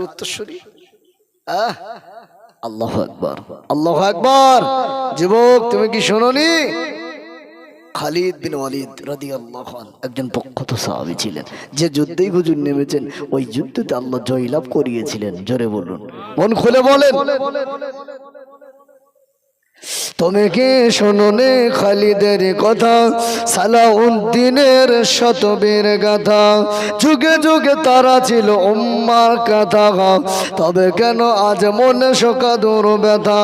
উত্তরসূরি আল্লাহু আকবার, আল্লাহু আকবার। যুবক, তুমি কি শোনোনি? খালিদ বিন ওয়ালিদ রাদিয়াল্লাহু আনহু একজন প্রখ্যাত সাহাবী ছিলেন, যে যুদ্ধেই হুজুর নেমেছেন ওই যুদ্ধতে আল্লাহ জয়লাভ করিয়েছিলেন। জোরে বলুন, মন খুলে বলেন। তুমি কি শোনোনি খালিদের কথা, সালাউদ্দিনের শতবীর গাথা, যুগে যুগে তারা ছিল উম্মার কথা। তবে কেন আজ মনে শোকাদুর ব্যথা,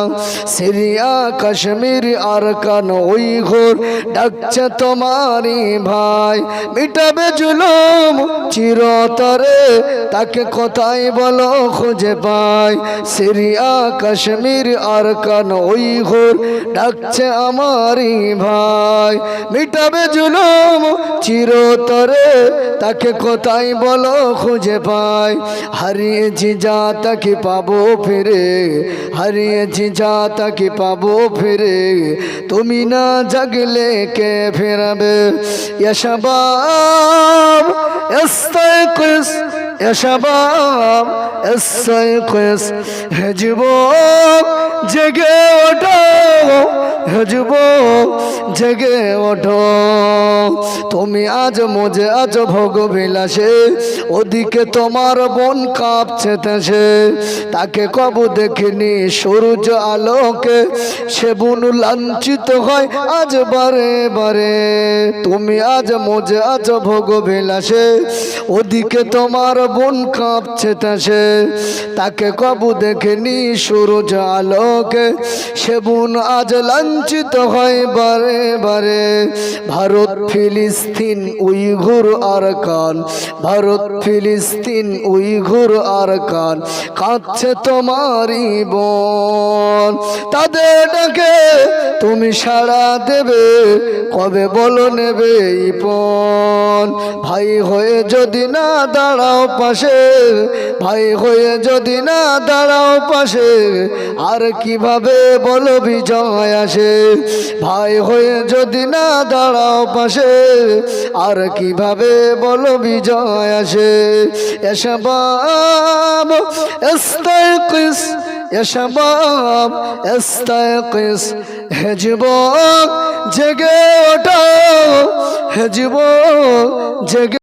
সিরিয়া কাশ্মীর আরকান উইঘুর ডাকছে তোমারই ভাই, মিটাবে জুলুম চিরতরে, তাকে কোথায় বলো খুঁজে পাই। সিরিয়া কাশ্মীর আরকান উইঘুর ডাকছে আমারই ভাই, মিটাবে জুলুম চিরতরে, তাকে কোথায় বলো খুঁজে পাই। হারিয়েছি যা তাকে পাবো ফিরে, হারিয়েছি যা তাকে পাবো ফিরে, তুমি না জাগলে কে ফেরাবে। ইয়া শাবাব ইস্তাইকিস, ইয়া শাবাব ইস্তাইকিস, হে যুবক জেগে ওঠো, হে যুবক জেগে ওঠো। তুমি আজ মজে আছো ভোগ বিলাসে, ওদিকে তোমার বোন কাঁপছে দেশে, তাকে কবু দেখিনি সূর্য আলোকে, সে বোন লাঞ্ছিত হয় আজ বারে বারে। তুমি আজ মজে আছো ভোগ বিলাসে, ওদিকে তোমার বোন কাঁপছে দেশে, তাকে কবু দেখিনি সূর্য আলোকে, সে বোন আজ লাঞ্ছিত হয় বারে বারে। ভারত ফিলিস্তিন উইঘুর আরকান, ভারত ফিলিস্তিন উইঘুর আরকান, কাঁদছে তোমারই বোন, তাদের ডাকে তুমি সাড়া দেবে, কবে বলো নেবে পণ। ভাই হয়ে যদি না দাঁড়াও পাশে, ভাই হয়ে যদি না দাঁড়াও পাশে, আর কিভাবে বলো বিজয় আসে। ভাই হয়ে যদি না দাঁড়াও পাশে, আর কিভাবে বলো বিজয় আসে। ইয়া শাবাব ইস্তাইকিস, ইয়া শাবাব ইস্তাইকিস, হে যুবক জেগে ওঠো, হে যুবক জেগে